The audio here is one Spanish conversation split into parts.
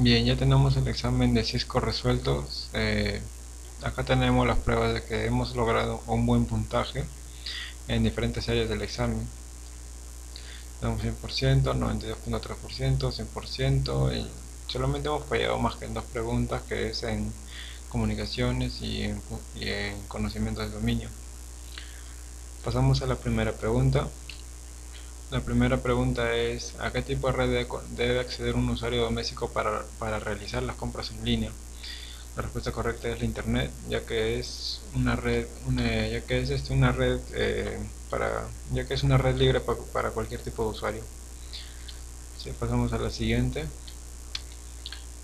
Bien, ya tenemos el examen de Cisco resuelto. Acá tenemos las pruebas de que hemos logrado un buen puntaje en diferentes áreas del examen. Tenemos 100%, 92.3%, 100% y solamente hemos fallado más que en dos preguntas, que es en comunicaciones y en conocimiento del dominio. Pasamos a la primera pregunta. La primera pregunta es: ¿a qué tipo de red debe acceder un usuario doméstico para realizar las compras en línea? La respuesta correcta es la internet, ya que es una red, ya que es una red ya que es una red libre para cualquier tipo de usuario. Si pasamos a la siguiente.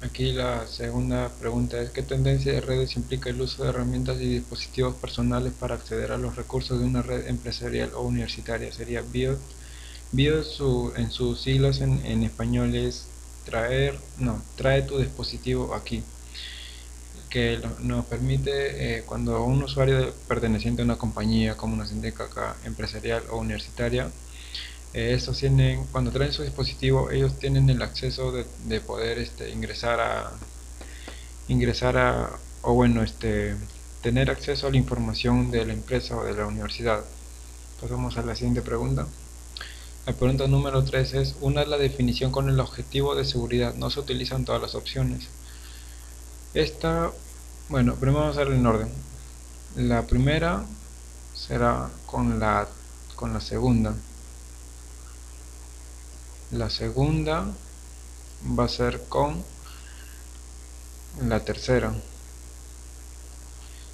Aquí la segunda pregunta es: ¿qué tendencia de redes implica el uso de herramientas y dispositivos personales para acceder a los recursos de una red empresarial o universitaria? Sería BIOS. BIOS en sus siglas en español es trae tu dispositivo aquí, que nos permite, cuando un usuario perteneciente a una compañía como una sindicaca empresarial o universitaria, estos cuando traen su dispositivo, ellos tienen el acceso de poder ingresar a, o bueno, tener acceso a la información de la empresa o de la universidad. Pasamos a la siguiente pregunta. La pregunta número 3 es: una es la definición con el objetivo de seguridad. No se utilizan todas las opciones. Bueno, primero vamos a ver en orden. La primera será con la segunda. La segunda va a ser con la tercera.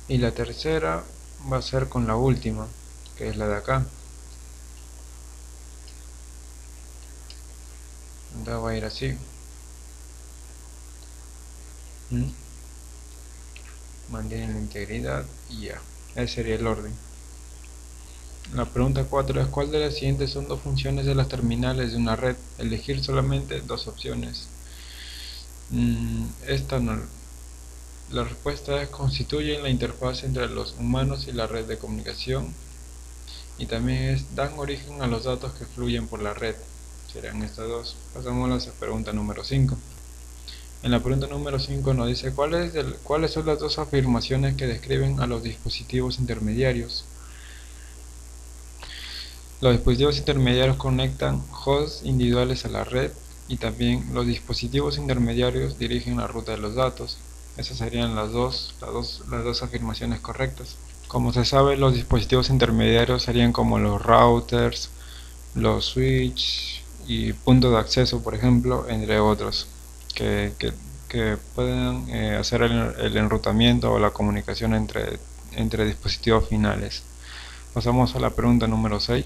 Y la tercera va a ser con la última, que es la de acá. Entonces va a ir así. Mantiene la integridad y ya. Ese sería el orden. La pregunta 4 es: ¿cuál de las siguientes son dos funciones de las terminales de una red? Elegir solamente dos opciones. Esta no. La respuesta es: constituyen la interfaz entre los humanos y la red de comunicación. Y también dan origen a los datos que fluyen por la red. Serían estas dos. Pasamos a la pregunta número 5. En la pregunta número 5 nos dice: ¿cuáles son las dos afirmaciones que describen a los dispositivos intermediarios? Los dispositivos intermediarios conectan hosts individuales a la red, y también los dispositivos intermediarios dirigen la ruta de los datos. Esas serían las dos afirmaciones correctas. Como se sabe, los dispositivos intermediarios serían como los routers, los switch y puntos de acceso, por ejemplo, entre otros, que pueden hacer el enrutamiento o la comunicación entre dispositivos finales. Pasamos a la pregunta número 6.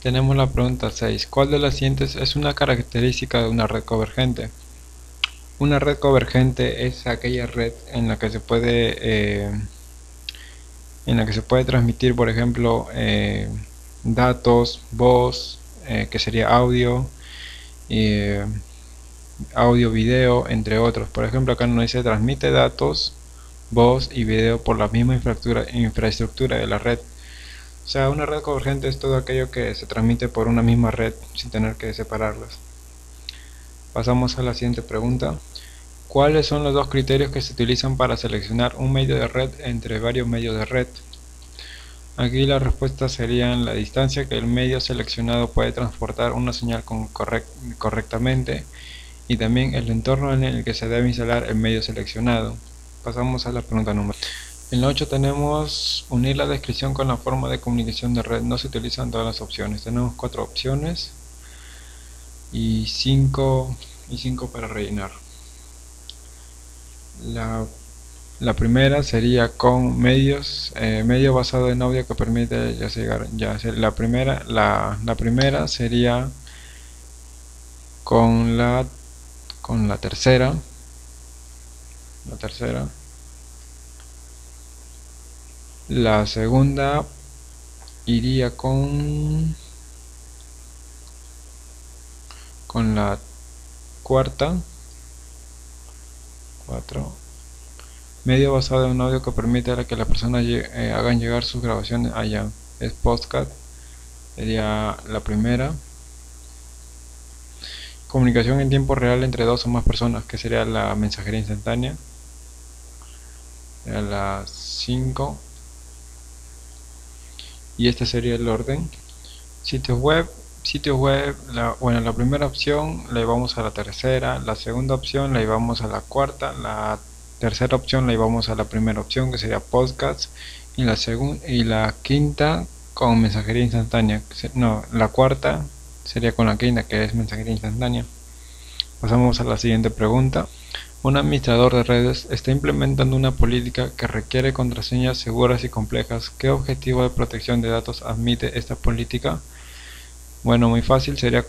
Tenemos la pregunta 6. ¿Cuál de las siguientes es una característica de una red convergente? Una red convergente es aquella red en la que se puede transmitir, por ejemplo, datos, voz, que sería audio, audio, video, entre otros. Por ejemplo, acá nos dice: transmite datos, voz y video por la misma infraestructura de la red. O sea, una red convergente es todo aquello que se transmite por una misma red sin tener que separarlas. Pasamos a la siguiente pregunta. ¿Cuáles son los dos criterios que se utilizan para seleccionar un medio de red entre varios medios de red? Aquí la respuesta sería la distancia que el medio seleccionado puede transportar una señal correctamente, y también el entorno en el que se debe instalar el medio seleccionado. Pasamos a la pregunta número. En la 8 tenemos: unir la descripción con la forma de comunicación de red. No se utilizan todas las opciones. Tenemos 4 opciones y 5 para rellenar. La primera sería con medio basado en audio que permite la primera sería con la tercera. La segunda iría con la cuarta. 4. Medio basado en un audio que permite a que las personas hagan llegar sus grabaciones allá. Es podcast, sería la primera. Comunicación en tiempo real entre dos o más personas, que sería la mensajería instantánea. A las 5. Y este sería el orden. Sitios web. Bueno, la primera opción la llevamos a la tercera, la segunda opción la llevamos a la cuarta, la tercera opción la llevamos a la primera opción, que sería podcast, y la quinta con mensajería instantánea. No, la cuarta sería con la quinta, que es mensajería instantánea. Pasamos a la siguiente pregunta. Un administrador de redes está implementando una política que requiere contraseñas seguras y complejas. ¿Qué objetivo de protección de datos admite esta política? Bueno, muy fácil, sería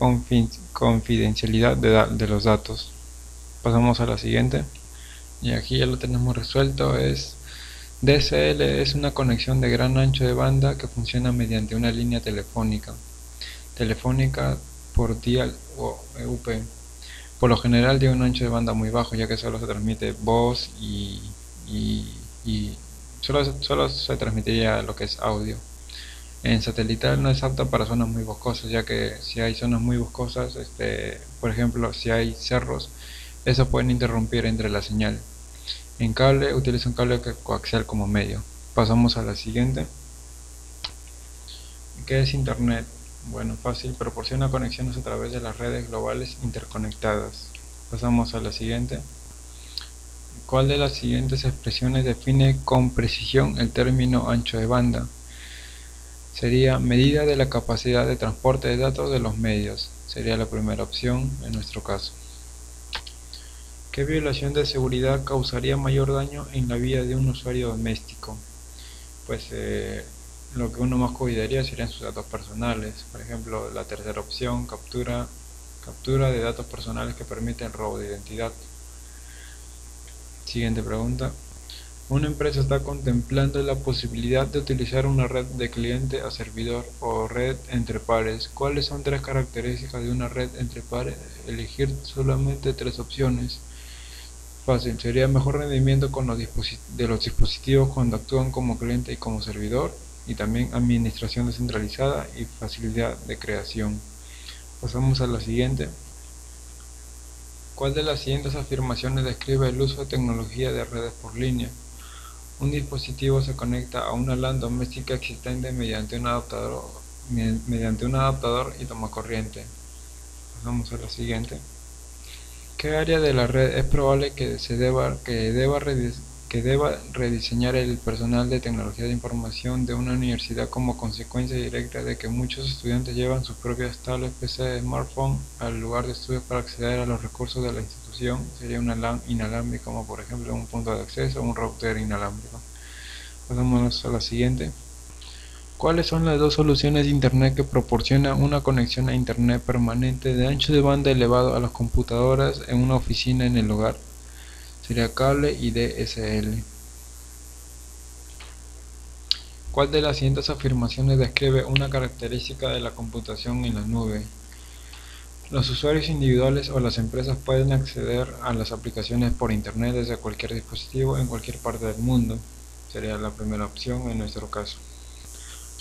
confidencialidad de los datos. Pasamos a la siguiente. Y aquí ya lo tenemos resuelto. DSL es una conexión de gran ancho de banda que funciona mediante una línea telefónica por dial o UP. Por lo general tiene un ancho de banda muy bajo, ya que solo se transmite voz y solo se transmitiría lo que es audio. En satelital no es apta para zonas muy boscosas, ya que si hay zonas muy boscosas, por ejemplo, si hay cerros, eso pueden interrumpir entre la señal. En cable utiliza un cable coaxial como medio. Pasamos a la siguiente. ¿Qué es Internet? Bueno, fácil, proporciona conexiones a través de las redes globales interconectadas. Pasamos a la siguiente. ¿Cuál de las siguientes expresiones define con precisión el término ancho de banda? Sería medida de la capacidad de transporte de datos de los medios. Sería la primera opción en nuestro caso. ¿Qué violación de seguridad causaría mayor daño en la vida de un usuario doméstico? Pues lo que uno más cuidaría serían sus datos personales. Por ejemplo, la tercera opción, captura de datos personales que permiten robo de identidad. Siguiente pregunta. Una empresa está contemplando la posibilidad de utilizar una red de cliente a servidor o red entre pares. ¿Cuáles son tres características de una red entre pares? Elegir solamente tres opciones. Fácil, sería mejor rendimiento de los dispositivos cuando actúan como cliente y como servidor, y también administración descentralizada y facilidad de creación. Pasamos a la siguiente. ¿Cuál de las siguientes afirmaciones describe el uso de tecnología de redes por línea? Un dispositivo se conecta a una LAN doméstica existente mediante un adaptador y toma corriente. Pasamos a la siguiente. ¿Qué área de la red es probable que deba rediseñar el personal de tecnología de información de una universidad como consecuencia directa de que muchos estudiantes llevan sus propias tablets, PC, smartphone al lugar de estudio para acceder a los recursos de la institución? Sería una LAN inalámbrica, como por ejemplo un punto de acceso o un router inalámbrico. Pasamos a la siguiente. ¿Cuáles son las dos soluciones de Internet que proporcionan una conexión a Internet permanente de ancho de banda elevado a las computadoras en una oficina en el hogar? Sería cable y DSL. ¿Cuál de las siguientes afirmaciones describe una característica de la computación en la nube? Los usuarios individuales o las empresas pueden acceder a las aplicaciones por Internet desde cualquier dispositivo en cualquier parte del mundo. Sería la primera opción en nuestro caso.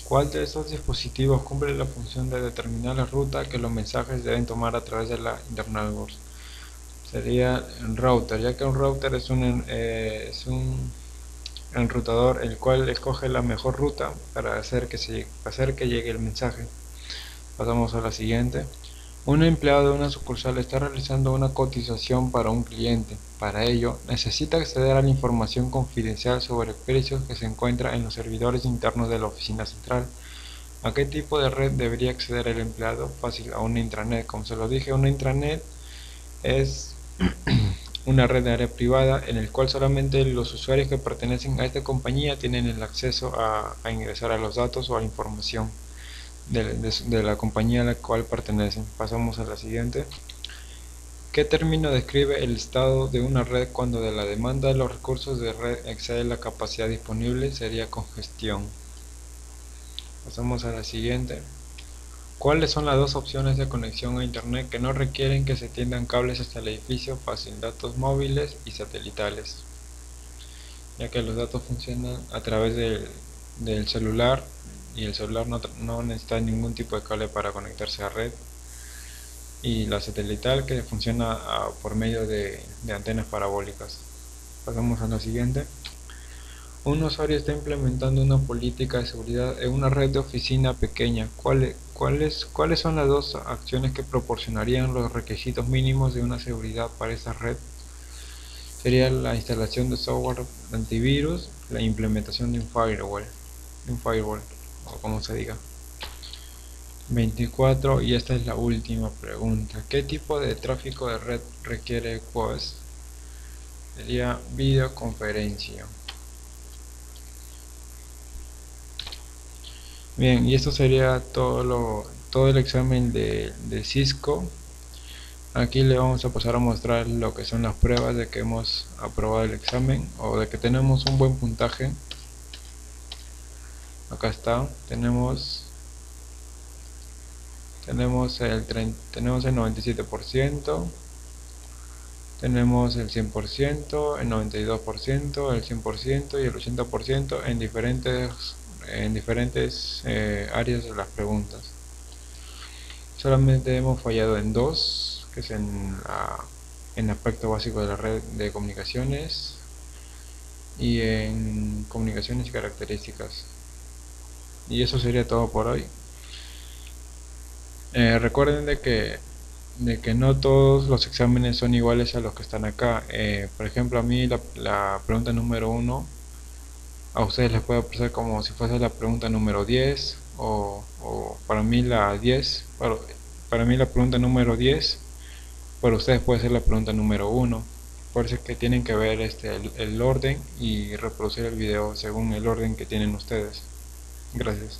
¿Cuál de estos dispositivos cumple la función de determinar la ruta que los mensajes deben tomar a través de la Internet Box? Sería el router, ya que un router es un enrutador el cual escoge la mejor ruta para hacer que llegue el mensaje. Pasamos a la siguiente. Un empleado de una sucursal está realizando una cotización para un cliente. Para ello, necesita acceder a la información confidencial sobre precios que se encuentra en los servidores internos de la oficina central. ¿A qué tipo de red debería acceder el empleado? Fácil, a una intranet. Como se lo dije, una intranet es una red de área privada en el cual solamente los usuarios que pertenecen a esta compañía tienen el acceso a ingresar a los datos o a la información de la compañía a la cual pertenecen. Pasamos a la siguiente. ¿Qué término describe el estado de una red cuando de la demanda de los recursos de red excede la capacidad disponible? Sería congestión. Pasamos a la siguiente. ¿Cuáles son las dos opciones de conexión a Internet que no requieren que se tiendan cables hasta el edificio? Fácil, datos móviles y satelitales, ya que los datos funcionan a través del celular y el celular no necesita ningún tipo de cable para conectarse a red. y la satelital, que funciona por medio de antenas parabólicas. Pasamos a la siguiente. Un usuario está implementando una política de seguridad en una red de oficina pequeña. ¿Cuáles son las dos acciones que proporcionarían los requisitos mínimos de una seguridad para esa red? Sería la instalación de software antivirus, la implementación de un firewall, o como se diga. 24. Y esta es la última pregunta. ¿Qué tipo de tráfico de red requiere QoS? Sería videoconferencia. Bien, y esto sería todo el examen de Cisco. Aquí le vamos a pasar a mostrar lo que son las pruebas de que hemos aprobado el examen o de que tenemos un buen puntaje. Acá está, tenemos el 97%, tenemos el 100%, el 92%, el 100% y el 80% en diferentes áreas de las preguntas. Solamente hemos fallado en dos, que es en aspecto básico de la red de comunicaciones y en comunicaciones y características. Y eso sería todo por hoy. Recuerden de que no todos los exámenes son iguales a los que están acá. Por ejemplo, a mí la pregunta número 1 a ustedes les puede parecer como si fuese la pregunta número 10 o para mí la 10 para mí la pregunta número 10 para ustedes puede ser la pregunta número 1. Por eso es que tienen que ver el orden y reproducir el video según el orden que tienen ustedes. Gracias.